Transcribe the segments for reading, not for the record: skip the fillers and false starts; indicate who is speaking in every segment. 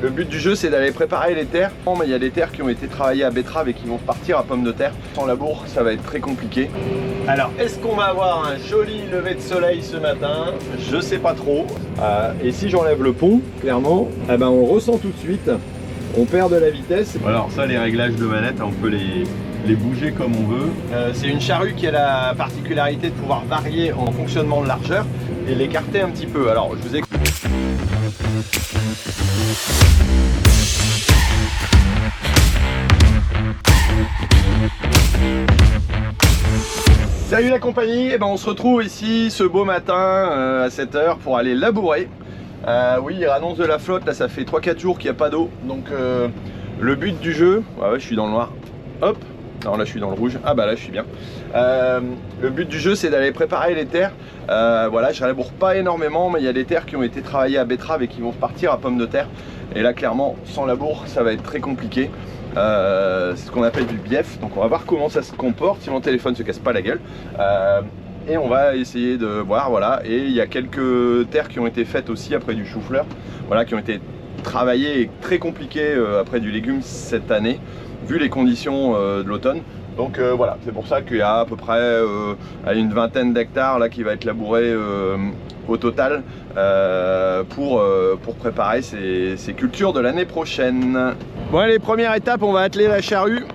Speaker 1: Le but du jeu, c'est d'aller préparer les terres. Il y a des terres qui ont été travaillées à betterave et qui vont partir à pommes de terre. Sans labour, ça va être très compliqué. Alors, est-ce qu'on va avoir un joli lever de soleil ce matin? Je sais pas trop. Et si j'enlève le pont, clairement, eh ben, on le ressent tout de suite. On perd de la vitesse. Alors ça, les réglages de manette, on peut les bouger comme on veut. C'est une charrue qui a la particularité de pouvoir varier en fonctionnement de largeur et l'écarter un petit peu. Alors, je vous explique. Salut la compagnie, eh ben, on se retrouve ici ce beau matin à 7 h pour aller labourer. Oui, il annonce de la flotte, là ça fait 3-4 jours qu'il n'y a pas d'eau. Donc le but du jeu, ouais, je suis dans le noir, hop, non là je suis dans le rouge, ah bah là je suis bien. Le but du jeu, c'est d'aller préparer les terres. Voilà, je laboure pas énormément, mais il y a des terres qui ont été travaillées à betterave et qui vont partir à pommes de terre. Et là clairement, sans labour, ça va être très compliqué. C'est ce qu'on appelle du bief, donc on va voir comment ça se comporte si mon téléphone se casse pas la gueule. Et on va essayer de voir, voilà. Et il y a quelques terres qui ont été faites aussi après du chou-fleur, voilà, qui ont été travaillées et très compliquées après du légume cette année, vu les conditions de l'automne. Donc voilà, c'est pour ça qu'il y a à peu près une vingtaine d'hectares là qui va être labouré au total pour préparer ces cultures de l'année prochaine. Bon allez, première étape, on va atteler la charrue.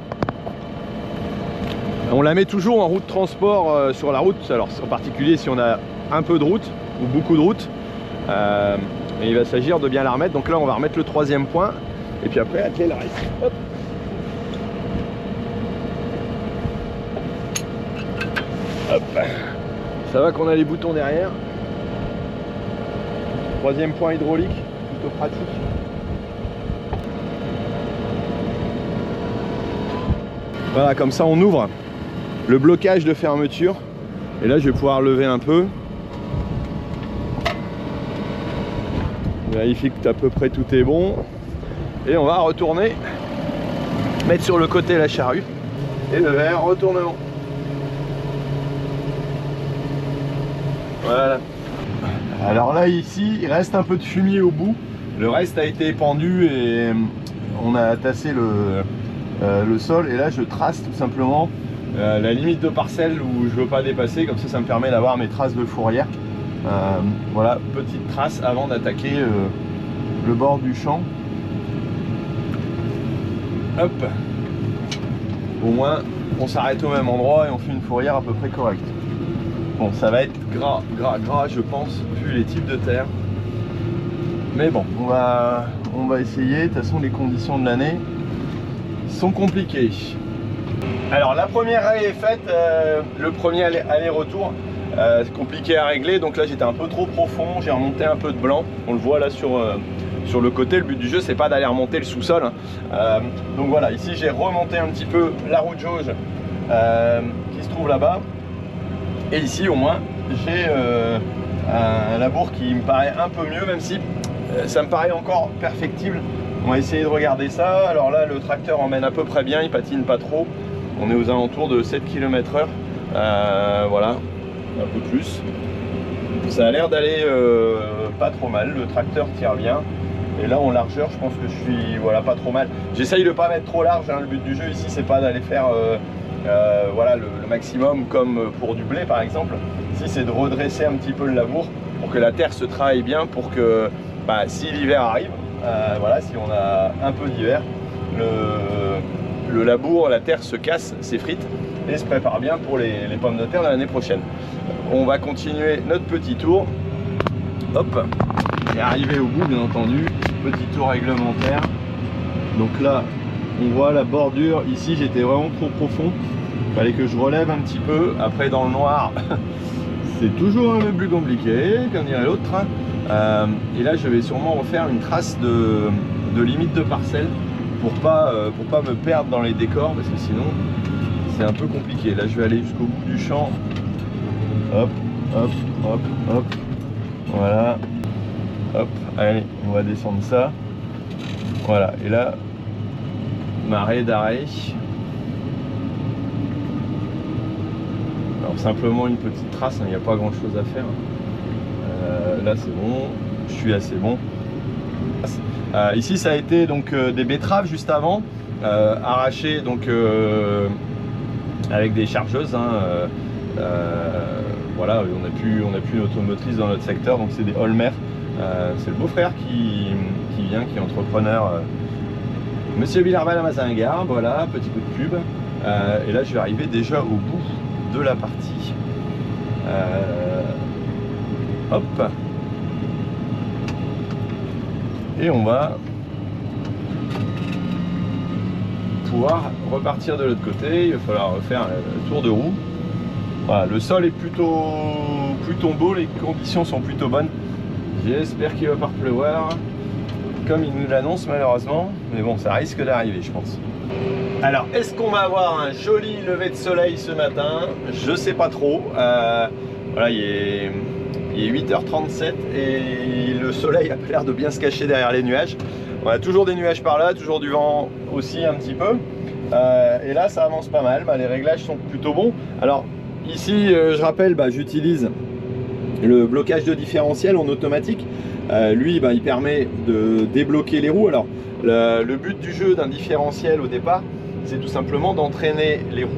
Speaker 1: On la met toujours en route transport sur la route, alors en particulier si on a un peu de route ou beaucoup de route. Et il va s'agir de bien la remettre. Donc là on va remettre le troisième point et puis après atteler le reste. Hop. Hop. Ça va qu'on a les boutons derrière. Troisième point hydraulique, plutôt pratique. Voilà, comme ça on ouvre le blocage de fermeture. Et là je vais pouvoir lever un peu. Je vérifie que à peu près tout est bon. Et on va retourner, mettre sur le côté la charrue. Et le verre retournement. Voilà. Alors là ici il reste un peu de fumier au bout. Le reste a été pendu et on a tassé le sol. Et là je trace tout simplement la limite de parcelle où je veux pas dépasser. Comme ça me permet d'avoir mes traces de fourrière. Voilà, petite trace avant d'attaquer le bord du champ. Hop. Au moins on s'arrête au même endroit et on fait une fourrière à peu près correcte. Bon, ça va être gras je pense, vu les types de terre. Mais bon, on va essayer. De toute façon les conditions de l'année sont compliquées. Alors la première raie est faite, le premier aller-retour, c'est compliqué à régler. Donc là j'étais un peu trop profond, j'ai remonté un peu de blanc. On le voit là sur le côté. Le but du jeu c'est pas d'aller remonter le sous-sol. Donc voilà, ici j'ai remonté un petit peu la roue de jauge qui se trouve là-bas. Et ici au moins j'ai un labour qui me paraît un peu mieux, même si ça me paraît encore perfectible. On va essayer de regarder ça. Alors là le tracteur emmène à peu près bien, il patine pas trop. On est aux alentours de 7 km/h. Voilà, un peu plus. Ça a l'air d'aller pas trop mal, le tracteur tire bien. Et là en largeur je pense que je suis voilà, pas trop mal. J'essaye de pas mettre trop large, hein. Le but du jeu ici c'est pas d'aller faire voilà, le maximum comme pour du blé par exemple. Ici c'est de redresser un petit peu le labour pour que la terre se travaille bien, pour que si l'hiver arrive, voilà, si on a un peu d'hiver, le labour, la terre se casse, s'effrite et se prépare bien pour les pommes de terre de l'année prochaine. On va continuer notre petit tour. Hop, et arrivé au bout bien entendu, petit tour réglementaire. Donc là on voit la bordure, ici j'étais vraiment trop profond, il fallait que je relève un petit peu. Après dans le noir c'est toujours un peu plus compliqué comme dirait l'autre. Et là je vais sûrement refaire une trace de limite de parcelle pour pas me perdre dans les décors, parce que sinon c'est un peu compliqué. Là je vais aller jusqu'au bout du champ. Hop, hop, hop, hop. Voilà. Hop, allez, on va descendre ça. Voilà, et là, marée d'arrêt. Alors simplement une petite trace, il n'y a pas grand chose à faire. Là c'est bon, je suis assez bon. Ici ça a été donc des betteraves juste avant, arrachées donc avec des chargeuses. Hein, voilà, on a plus une automotrice dans notre secteur, donc c'est des Holmer. C'est le beau-frère qui vient, qui est entrepreneur, Monsieur Villarval à Mazingarbe. Voilà, petit coup de pub. Et là je vais arriver déjà au bout de la partie. Hop. Et on va pouvoir repartir de l'autre côté. Il va falloir refaire le tour de roue. Voilà, le sol est plutôt beau, les conditions sont plutôt bonnes. J'espère qu'il va pas pleuvoir comme il nous l'annonce malheureusement, mais bon, ça risque d'arriver je pense. Alors, est-ce qu'on va avoir un joli lever de soleil ce matin? Je sais pas trop. Voilà, il est 8h37 et le soleil a l'air de bien se cacher derrière les nuages. On a toujours des nuages par là, toujours du vent aussi un petit peu. Et là, ça avance pas mal. Les réglages sont plutôt bons. Alors, ici, je rappelle, j'utilise le blocage de différentiel en automatique. Lui, il permet de débloquer les roues. Alors, le but du jeu d'un différentiel au départ, c'est tout simplement d'entraîner les roues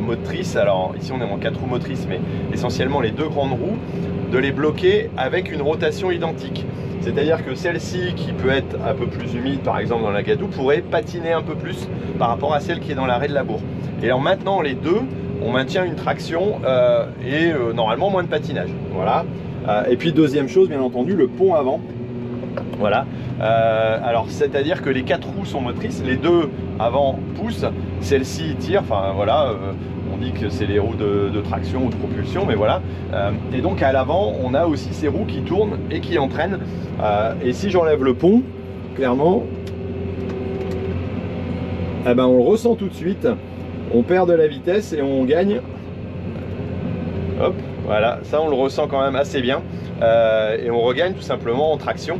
Speaker 1: motrices. Alors, ici, on est en 4 roues motrices, mais essentiellement les 2 grandes roues, de les bloquer avec une rotation identique. C'est-à-dire que celle-ci, qui peut être un peu plus humide, par exemple dans la gadoue, pourrait patiner un peu plus par rapport à celle qui est dans l'arrêt de labour. Et en maintenant les deux, on maintient une traction et normalement moins de patinage. Voilà. Et puis deuxième chose, bien entendu, le pont avant. Voilà. Alors c'est-à-dire que les 4 roues sont motrices, les 2 avant poussent, celle-ci tire, enfin voilà, on dit que c'est les roues de traction ou de propulsion, mais voilà. Et donc à l'avant, on a aussi ces roues qui tournent et qui entraînent. Et si j'enlève le pont, clairement, on le ressent tout de suite, on perd de la vitesse et on gagne. Hop, voilà, ça on le ressent quand même assez bien. Et on regagne tout simplement en traction.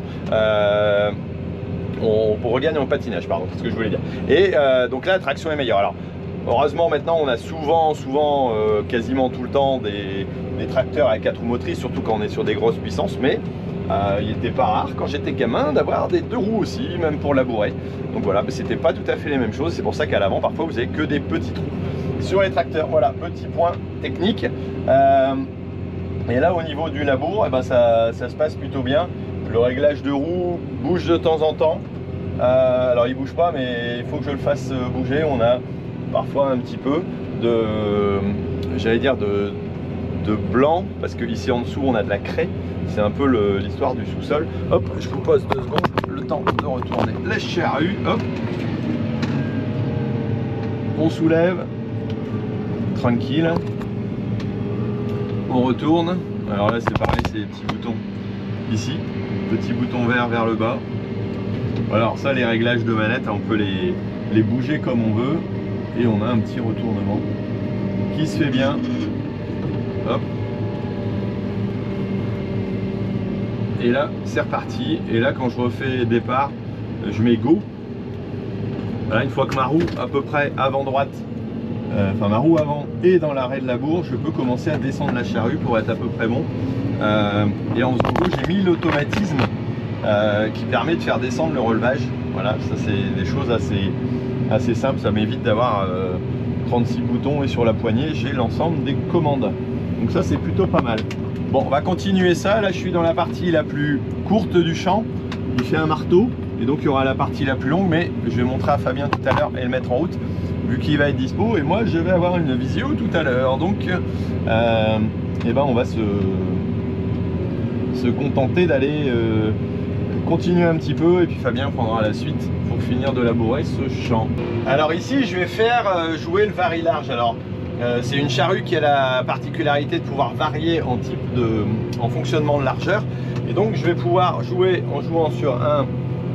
Speaker 1: On regagne en patinage, pardon, c'est ce que je voulais dire. Et donc là, la traction est meilleure. Alors, heureusement, maintenant, on a souvent, quasiment tout le temps des tracteurs avec 4 roues motrices, surtout quand on est sur des grosses puissances, mais il n'était pas rare, quand j'étais gamin, d'avoir des 2 roues aussi, même pour labourer. Donc voilà, c'était pas tout à fait les mêmes choses. C'est pour ça qu'à l'avant, parfois, vous avez que des petites roues sur les tracteurs. Voilà, petit point technique. Et là, au niveau du labour, ça se passe plutôt bien. Le réglage de roue bouge de temps en temps. Alors il bouge pas, mais il faut que je le fasse bouger. On a parfois un petit peu de, j'allais dire, de blanc, parce que ici en dessous on a de la craie. C'est un peu l'histoire du sous-sol. Hop, je vous pose 2 secondes, le temps de retourner la charrue. Hop, on soulève, tranquille. On retourne. Alors là c'est pareil, c'est des petits boutons ici, petit bouton vert vers le bas. Alors ça, les réglages de manette, on peut les bouger comme on veut et on a un petit retournement qui se fait bien. Hop. Et là c'est reparti. Et là quand je refais départ, je mets go. Voilà, une fois que ma roue à peu près avant droite, enfin ma roue avant est dans l'arrêt de labour, je peux commencer à descendre la charrue pour être à peu près bon. Et en faisant go, j'ai mis l'automatisme qui permet de faire descendre le relevage. Voilà, ça c'est des choses assez simples, ça m'évite d'avoir 36 boutons et sur la poignée j'ai l'ensemble des commandes. Donc ça c'est plutôt pas mal. Bon, on va continuer ça. Là je suis dans la partie la plus courte du champ. Il fait un marteau et donc il y aura la partie la plus longue, mais je vais montrer à Fabien tout à l'heure et le mettre en route vu qu'il va être dispo, et moi je vais avoir une visio tout à l'heure. Donc on va se contenter d'aller continuer un petit peu et puis Fabien prendra la suite pour finir de labourer ce champ. Alors ici je vais faire jouer le vari-large. Alors c'est une charrue qui a la particularité de pouvoir varier en fonctionnement de largeur, et donc je vais pouvoir jouer en jouant sur un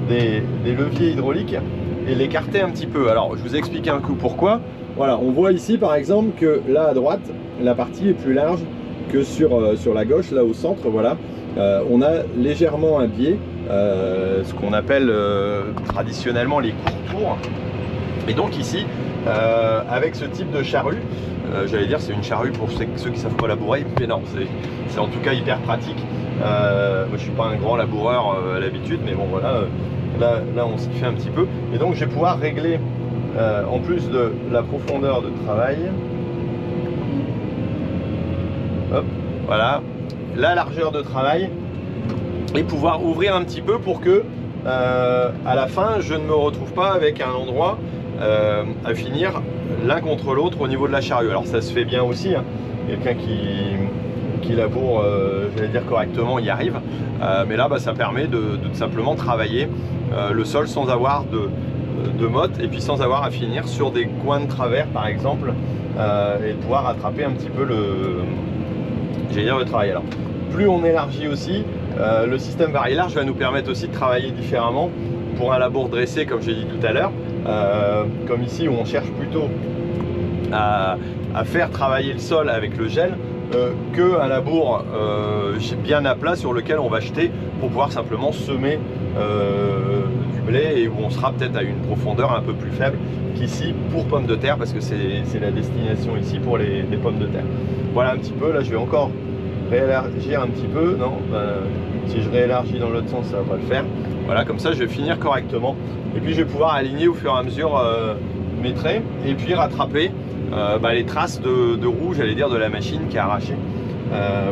Speaker 1: des leviers hydrauliques et l'écarter un petit peu. Alors je vous explique un coup pourquoi. Voilà, on voit ici par exemple que là à droite la partie est plus large que sur la gauche, là au centre. Voilà, on a légèrement un biais, ce qu'on appelle traditionnellement les courts-tours. Et donc ici avec ce type de charrue, j'allais dire c'est une charrue pour ceux qui ne savent pas labourer, mais non, c'est en tout cas hyper pratique. Moi je suis pas un grand laboureur à l'habitude, mais bon voilà, là on s'y fait un petit peu. Et donc je vais pouvoir régler en plus de la profondeur de travail, hop, voilà, la largeur de travail, et pouvoir ouvrir un petit peu pour que à la fin je ne me retrouve pas avec un endroit à finir l'un contre l'autre au niveau de la charrue. Alors ça se fait bien aussi, hein. Quelqu'un qui laboure, j'allais dire correctement, y arrive, mais là ça permet de simplement travailler le sol sans avoir de motte, et puis sans avoir à finir sur des coins de travers par exemple, et de pouvoir attraper un petit peu le travail. Alors plus on élargit aussi, le système varié large va nous permettre aussi de travailler différemment pour un labour dressé, comme j'ai dit tout à l'heure, comme ici où on cherche plutôt à faire travailler le sol avec le gel, qu'un labour bien à plat sur lequel on va jeter pour pouvoir simplement semer du blé, et où on sera peut-être à une profondeur un peu plus faible qu'ici pour pommes de terre, parce que c'est la destination ici pour les pommes de terre. Voilà un petit peu. Là je vais encore réélargir un petit peu. Non, si je réélargis dans l'autre sens ça va pas le faire. Voilà, comme ça je vais finir correctement, et puis je vais pouvoir aligner au fur et à mesure mes traits, et puis rattraper les traces de roue, j'allais dire, de la machine qui a arraché.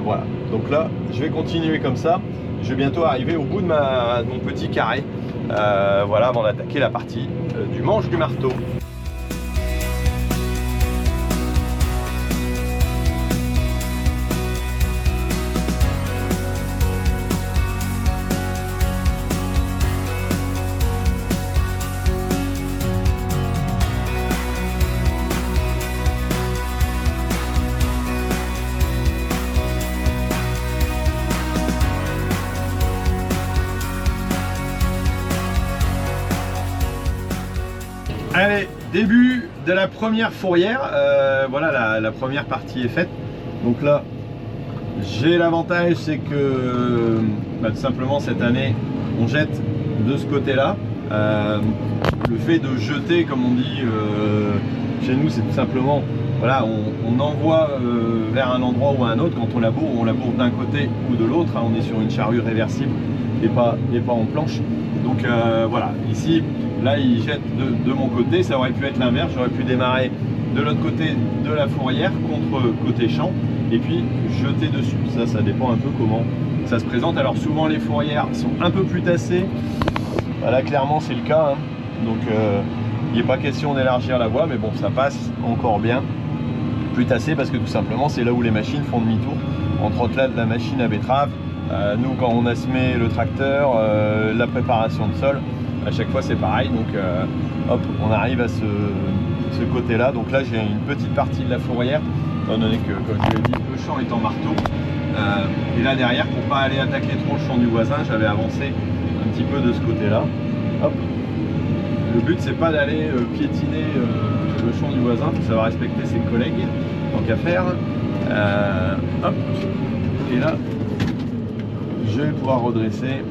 Speaker 1: Voilà, donc là je vais continuer comme ça. Je vais bientôt arriver au bout de mon petit carré, voilà, avant d'attaquer la partie du manche du marteau. Allez, début de la première fourrière. Voilà, la première partie est faite. Donc là, j'ai l'avantage, c'est que tout simplement cette année, on jette de ce côté-là. Le fait de jeter, comme on dit chez nous, c'est tout simplement, voilà, on envoie vers un endroit ou à un autre. Quand on laboure d'un côté ou de l'autre. Hein, on est sur une charrue réversible et pas en planche. Donc voilà, ici, là il jette de mon côté. Ça aurait pu être l'inverse, j'aurais pu démarrer de l'autre côté de la fourrière contre côté champ et puis jeter dessus. Ça dépend un peu comment ça se présente. Alors souvent les fourrières sont un peu plus tassées. Là clairement c'est le cas, hein. Donc il n'est pas question d'élargir la voie, mais bon, ça passe encore bien. Plus tassé parce que tout simplement c'est là où les machines font demi-tour, entre autres là de la machine à betterave. Nous quand on a semé le tracteur, la préparation de sol, à chaque fois c'est pareil. Donc hop, on arrive à ce côté là. Donc là j'ai une petite partie de la fourrière, étant donné que, comme je l'ai dit, le champ est en marteau. Et là derrière, pour pas aller attaquer trop le champ du voisin, j'avais avancé un petit peu de ce côté là. Hop. Le but c'est pas d'aller piétiner le champ du voisin, il faut savoir respecter ses collègues, tant qu'à faire. Hop. Et là je vais pouvoir redresser.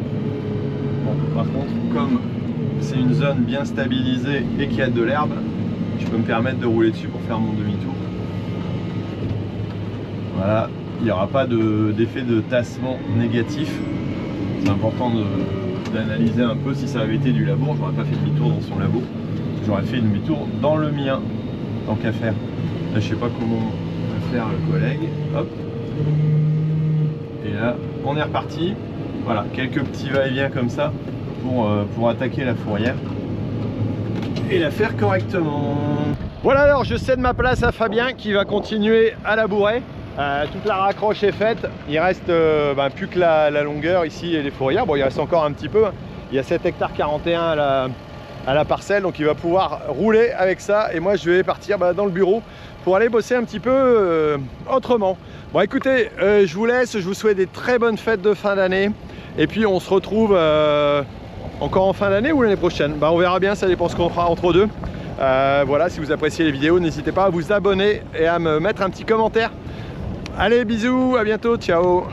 Speaker 1: Bon, par contre, comme c'est une zone bien stabilisée et qu'il y a de l'herbe, je peux me permettre de rouler dessus pour faire mon demi-tour. Voilà, il n'y aura pas d'effet de tassement négatif. C'est important d'analyser un peu. Si ça avait été du labour, j'aurais pas fait demi-tour dans son labour, j'aurais fait demi-tour dans le mien, tant qu'à faire. Là, je sais pas comment va faire le collègue. Hop. Et là, on est reparti. Voilà, quelques petits va-et-vient comme ça pour attaquer la fourrière et la faire correctement. Voilà, alors je cède ma place à Fabien qui va continuer à labourer. Toute la raccroche est faite. Il reste plus que la longueur ici et les fourrières. Bon, il reste encore un petit peu. Il y a 7 hectares 41 à la parcelle, donc il va pouvoir rouler avec ça. Et moi, je vais partir dans le bureau pour aller bosser un petit peu autrement. Bon, écoutez, je vous laisse. Je vous souhaite des très bonnes fêtes de fin d'année. Et puis, on se retrouve encore en fin d'année ou l'année prochaine. On verra bien, ça dépend ce qu'on fera entre deux. Voilà, si vous appréciez les vidéos, n'hésitez pas à vous abonner et à me mettre un petit commentaire. Allez, bisous, à bientôt, ciao.